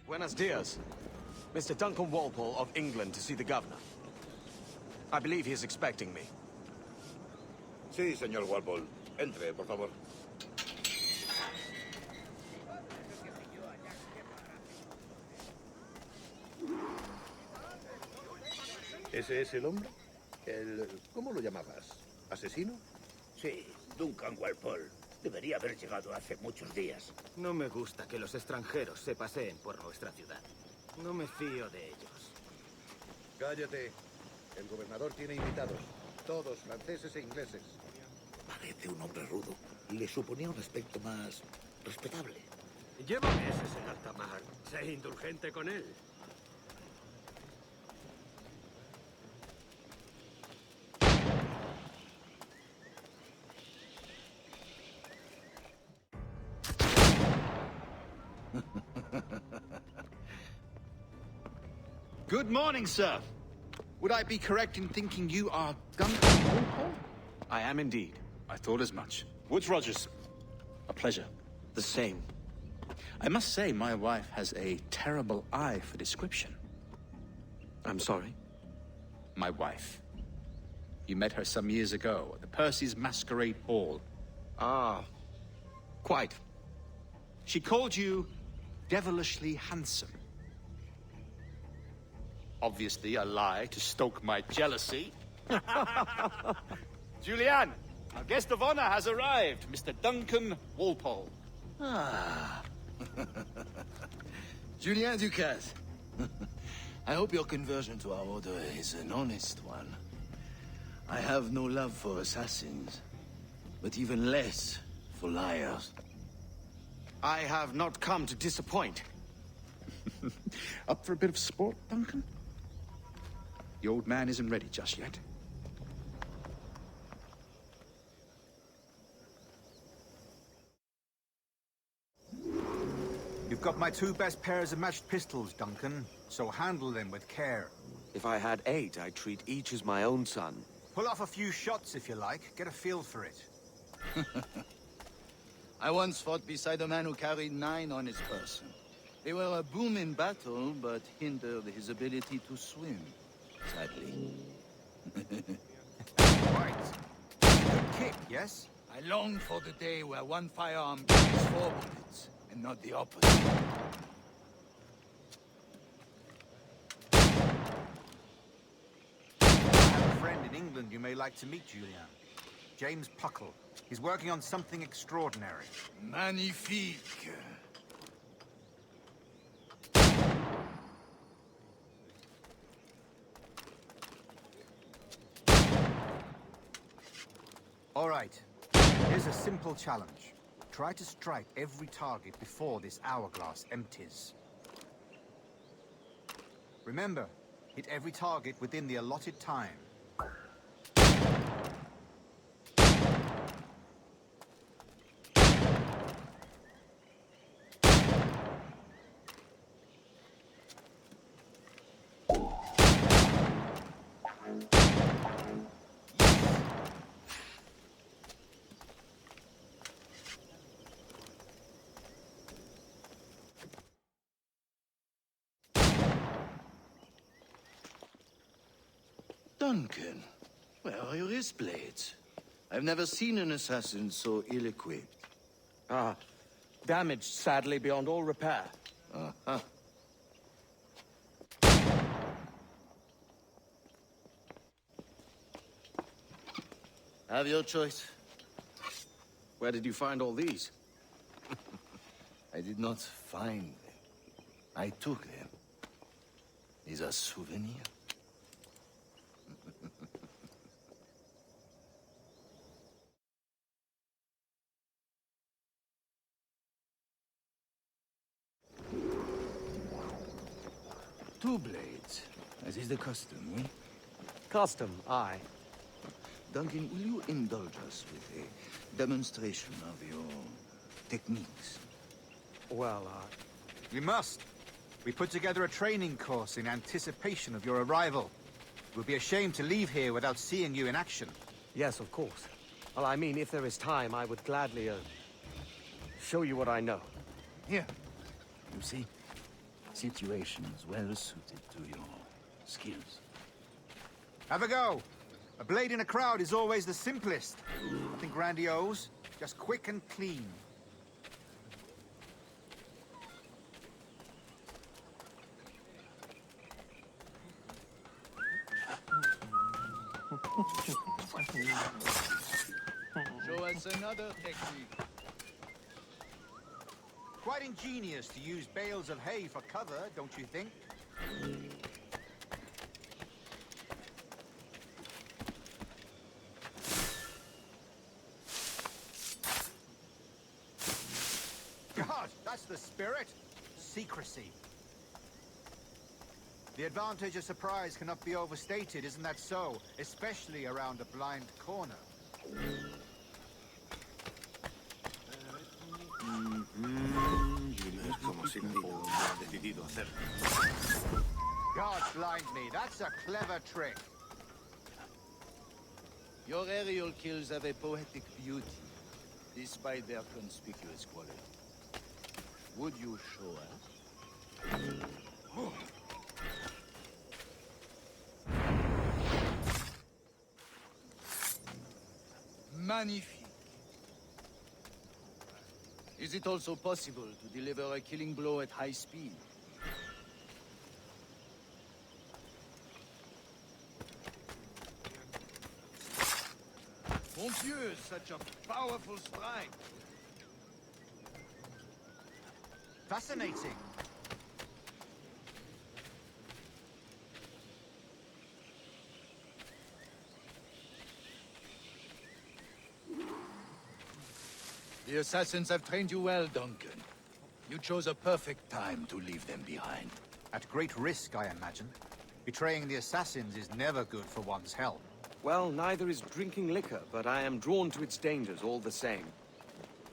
Buenos dias. Mr. Duncan Walpole of England to see the governor. I believe he is expecting me. Sí, señor Walpole. Entre, por favor. ¿Ese es el hombre? ¿Cómo lo llamabas? ¿Asesino? Sí, Duncan Walpole. Debería haber llegado hace muchos días. No me gusta que los extranjeros se paseen por nuestra ciudad. No me fío de ellos. Cállate. El gobernador tiene invitados. Todos franceses e ingleses. Parece un hombre rudo. Le suponía un aspecto más respetable. Lleva meses en alta mar. Sé indulgente con él. Good morning, sir. Would I be correct in thinking you are Duncan Walpole? I am indeed. I thought as much. Woods Rogers. A pleasure. The same. I must say, my wife has a terrible eye for description. I'm sorry? My wife. You met her some years ago at the Percy's Masquerade Ball. Ah, quite. She called you devilishly handsome. Obviously a lie to stoke my jealousy. Julianne, our guest of honor has arrived, Mr. Duncan Walpole. Ah. Julien Ducasse. I hope your conversion to our order is an honest one. I have no love for assassins, but even less for liars. I have not come to disappoint. Up for a bit of sport, Duncan? The old man isn't ready just yet. You've got my 2 best pairs of matched pistols, Duncan, so handle them with care. If I had 8, I'd treat each as my own son. Pull off a few shots if you like, get a feel for it. I once fought beside a man who carried 9 on his person. They were a boom in battle, but hindered his ability to swim, sadly. Right. Good kick, yes? I long for the day where one firearm carries 4 bullets, and not the opposite. I have a friend in England you may like to meet, Julian. James Puckle. He's working on something extraordinary. Magnifique. All right. Here's a simple challenge. Try to strike every target before this hourglass empties. Remember, hit every target within the allotted time. Duncan, where are your wrist blades? I've never seen an assassin so ill-equipped. Ah, damaged sadly beyond all repair. Uh-huh. Have your choice. Where did you find all these? I did not find them. I took them. These are souvenirs. Two blades, as is the custom, eh? Custom, aye. Duncan, will you indulge us with a demonstration of your techniques? Well, We must. We put together a training course in anticipation of your arrival. It would be a shame to leave here without seeing you in action. yes, of course. Well, I mean, if there is time, I would gladly, show you what I know. Here. You see? situations well suited to your skills. Have a go. A blade in a crowd is always the simplest. Nothing grandiose, just quick and clean. Show us another technique. Quite ingenious to use bales of hay for cover, don't you think? God, that's the spirit. Secrecy. The advantage of surprise cannot be overstated, isn't that so? Especially around a blind corner. God blind me, that's a clever trick. Your aerial kills have a poetic beauty, despite their conspicuous quality. Would you show us? Magnifique. Is it also possible to deliver a killing blow at high speed? Mon Dieu, such a powerful strike! Fascinating. The assassins have trained you well, Duncan. You chose a perfect time to leave them behind. At great risk, I imagine. Betraying the assassins is never good for one's health. Well, neither is drinking liquor, but I am drawn to its dangers all the same.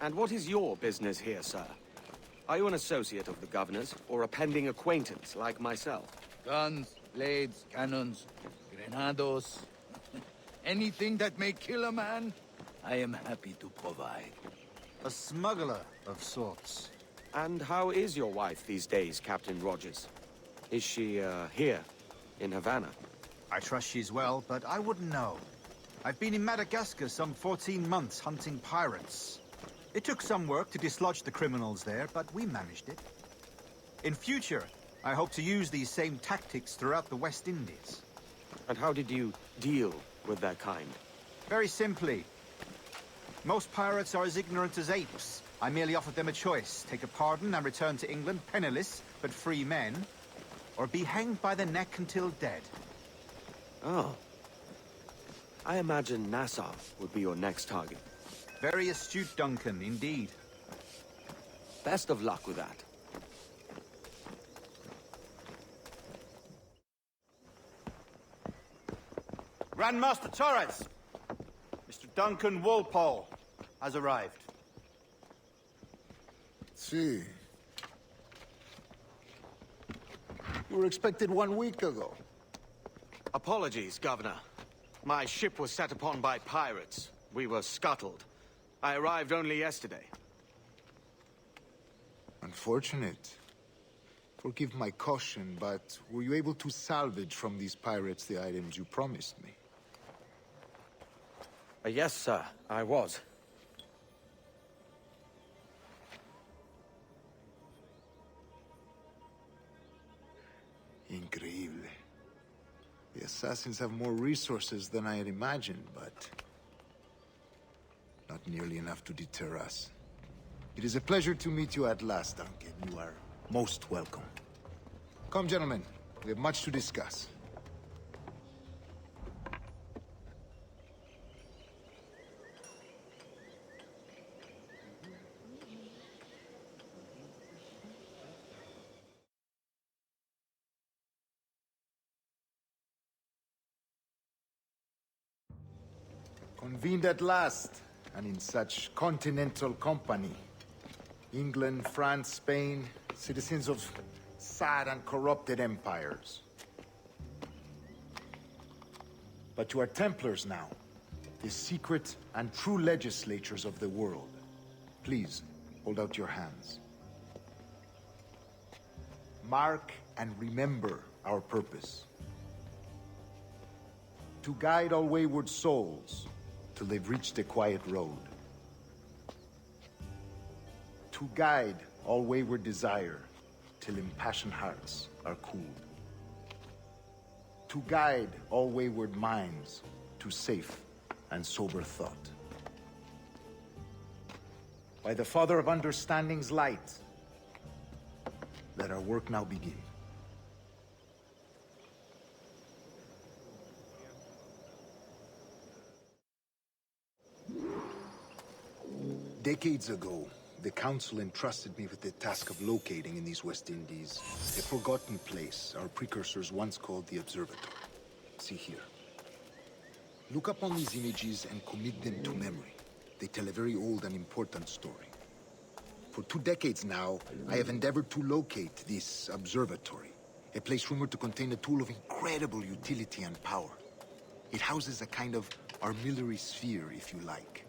And what is your business here, sir? Are you an associate of the governor's, or a pending acquaintance like myself? Guns, blades, cannons, grenados. Anything that may kill a man, I am happy to provide. A smuggler of sorts. And how is your wife these days, Captain Rogers? Is she, here, in Havana? I trust she's well, but I wouldn't know. I've been in Madagascar some 14 months hunting pirates. It took some work to dislodge the criminals there, but we managed it. In future, I hope to use these same tactics throughout the West Indies. And how did you deal with that kind? Very simply. Most pirates are as ignorant as apes. I merely offered them a choice. Take a pardon and return to England penniless, but free men. Or be hanged by the neck until dead. Oh. I imagine Nassau would be your next target. Very astute, Duncan, indeed. Best of luck with that. Grandmaster Torres! Mr. Duncan Walpole has arrived. See. You were expected 1 week ago. Apologies, Governor. My ship was set upon by pirates. We were scuttled. I arrived only yesterday. Unfortunate. Forgive my caution, but were you able to salvage from these pirates the items you promised me? Yes, sir, I was. Increíble. The assassins have more resources than I had imagined, but not nearly enough to deter us. It is a pleasure to meet you at last, Duncan. You are most welcome. Come, gentlemen. We have much to discuss. Convened at last, and in such continental company. England, France, Spain, citizens of sad and corrupted empires. But you are Templars now, the secret and true legislators of the world. Please, hold out your hands. mark and remember our purpose. To guide all wayward souls till they've reached a quiet road. To guide all wayward desire till impassioned hearts are cooled. To guide all wayward minds to safe and sober thought. By the Father of Understanding's light, let our work now begin. Decades ago, the Council entrusted me with the task of locating in these West Indies a forgotten place our precursors once called the Observatory. See here. Look upon these images and commit them to memory. They tell a very old and important story. For 2 decades now, I have endeavored to locate this observatory, a place rumored to contain a tool of incredible utility and power. It houses a kind of armillary sphere, if you like.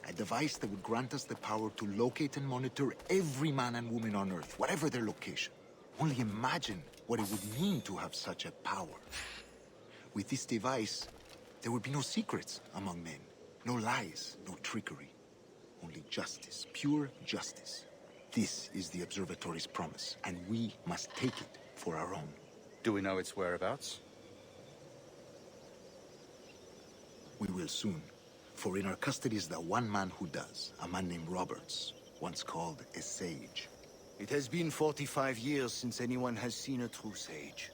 A device that would grant us the power to locate and monitor every man and woman on Earth, whatever their location. Only imagine what it would mean to have such a power. With this device, there would be no secrets among men, no lies, no trickery. Only justice, pure justice. This is the observatory's promise, and we must take it for our own. Do we know its whereabouts? We will soon. For in our custody is the one man who does, a man named Roberts, once called a sage. It has been 45 years since anyone has seen a true sage.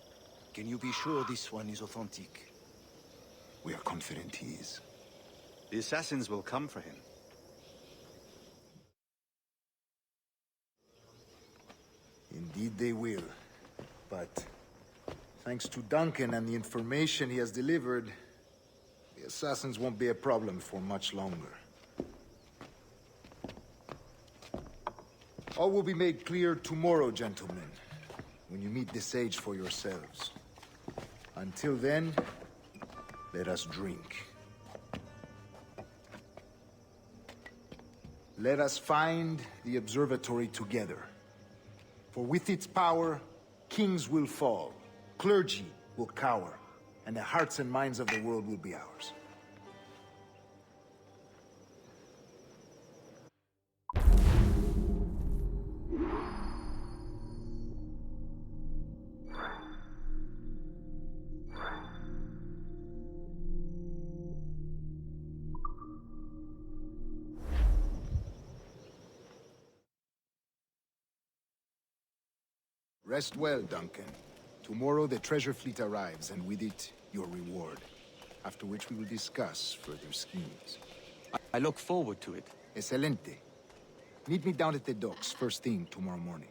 Can you be sure this one is authentic? We are confident he is. The assassins will come for him. Indeed they will. But thanks to Duncan and the information he has delivered, the assassins won't be a problem for much longer. All will be made clear tomorrow, gentlemen, when you meet the sage for yourselves. Until then, let us drink. Let us find the observatory together. For with its power, kings will fall, clergy will cower, and the hearts and minds of the world will be ours. Rest well, Duncan. Tomorrow the treasure fleet arrives, and with it, your reward. After which we will discuss further schemes. I look forward to it. Excelente. Meet me down at the docks first thing tomorrow morning.